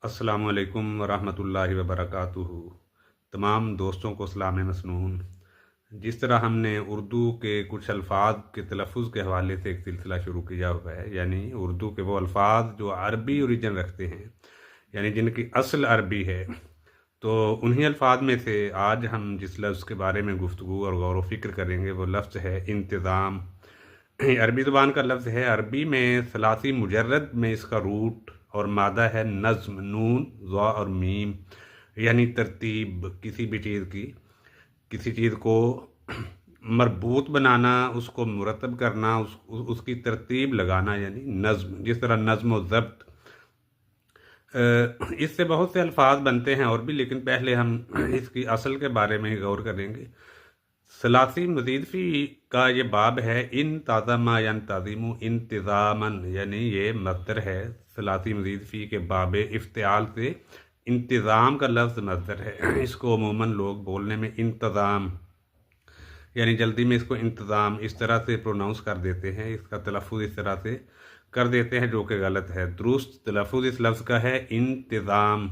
अस्सलामु अलैकुम वरहमतुल्लाहि वबरकातुहू। तमाम दोस्तों को सलाम मसनून। जिस तरह हमने उर्दू के कुछ अल्फाज के तलफ़ुज़ के हवाले से एक सिलसिला शुरू किया हुआ है, यानी उर्दू के वो अल्फाज जो अरबी ओरिजिन रखते हैं, यानी जिनकी असल अरबी है, तो उन्हीं अल्फाज में से आज हम जिस लफ्ज़ के बारे में गुफ्तगू और गौर व फ़िक्र करेंगे वो लफ्ज़ है इंतज़ाम। अरबी ज़ुबान का लफ्ज़ है। अरबी में सलासी मुजर्रद में इसका रूट और मादा है नज़्म, नून ज़ा और मीम, यानी तरतीब। किसी भी चीज़ की, किसी चीज़ को मरबूत बनाना, उसको मुरतब करना, उसकी तरतीब लगाना, यानी नज़्म। जिस तरह नज़्म व ज़ब्त, इससे बहुत से अल्फाज बनते हैं और भी, लेकिन पहले हम इसकी असल के बारे में ही गौर करेंगे। सलासी मज़ीद फ़ी का ये बाब है। इन ताज़मा यान ताज़ीमु इंतज़ामन, यानी ये मस्दर है। सलासी मज़ीद फ़ी के बाब इफ्तिआल से इंतज़ाम का लफ्ज़ मस्दर है। इसको अमूमन लोग बोलने में इंतज़ाम, यानी जल्दी में इसको इंतज़ाम इस तरह से प्रोनाउंस कर देते हैं, इसका तलफ़ुज़ इस तरह से कर देते हैं, जो कि गलत है। दुरुस्त तलफ़ुज़ इस लफ्ज़ का है इंतज़ाम।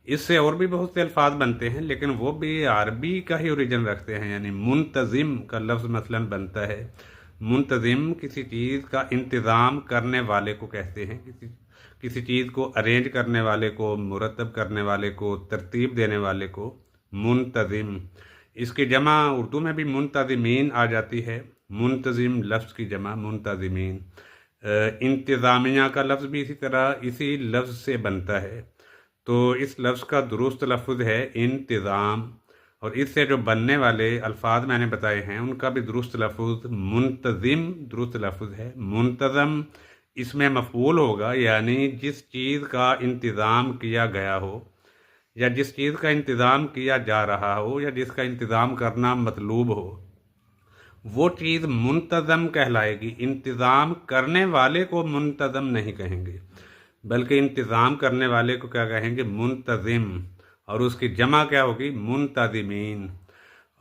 इससे और भी बहुत से अल्फाज बनते हैं, लेकिन वो भी अरबी का ही ओरिजिन रखते हैं। यानी मुंतज़िम का लफ्ज़ मसलन बनता है। मुंतज़िम किसी चीज़ का इंतज़ाम करने वाले को कहते हैं, किसी चीज़ को अरेंज करने वाले को, मुरतब करने वाले को, तरतीब देने वाले को मुंतज़िम। इसकी जमा उर्दू में भी मुंतज़िमीन आ जाती है। मुंतज़िम लफ्ज़ की जमा मुंतज़िमीन। इंतज़ामिया का लफ्ज़ भी इसी तरह इसी लफ्ज़ से बनता है। तो इस लफ्ज़ का दुरुस्त लफ्ज़ है इंतज़ाम, और इससे जो बनने वाले अल्फाज मैंने बताए हैं उनका भी दुरुस्त लफ्ज़ मुंतज़िम दुरुस्त लफ्ज़ है। मुंतज़म इसमें मफ़ऊल होगा, यानी जिस चीज़ का इंतज़ाम किया गया हो, या जिस चीज़ का इंतज़ाम किया जा रहा हो, या जिसका इंतज़ाम करना मतलूब हो, वो चीज़ मुंतज़म कहलाएगी। इंतज़ाम करने वाले को मुंतज़म नहीं कहेंगे, बल्कि इंतज़ाम करने वाले को क्या कहेंगे? मुंतज़िम। और उसकी जमा क्या होगी? मुंतज़िमीन।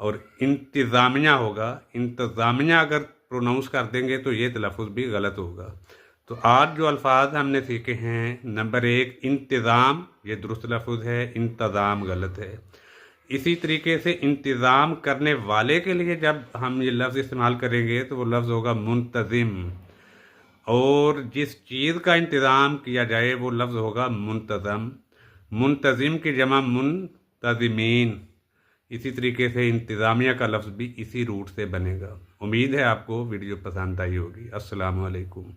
और इंतज़ामिया होगा। इंतज़ामिया अगर प्रोनाउंस कर देंगे तो ये तलफ़ुज़ भी गलत होगा। तो आज जो अल्फाज हमने सीखे हैं, नंबर 1 इंतज़ाम, ये दुरुस्त लफ्ज़ है। इंतज़ाम गलत है। इसी तरीके से इंतज़ाम करने वाले के लिए जब हम ये लफ्ज़ इस्तेमाल करेंगे तो वो लफ्ज़ होगा मुंतज़िम, और जिस चीज़ का इंतज़ाम किया जाए वो लफ्ज़ होगा मुंतज़म। मुंतज़िम की जमा मुंतज़िमीन। इसी तरीके से इंतज़ामिया का लफ्ज़ भी इसी रूट से बनेगा। उम्मीद है आपको वीडियो पसंद आई होगी। अस्सलामु अलैकुम।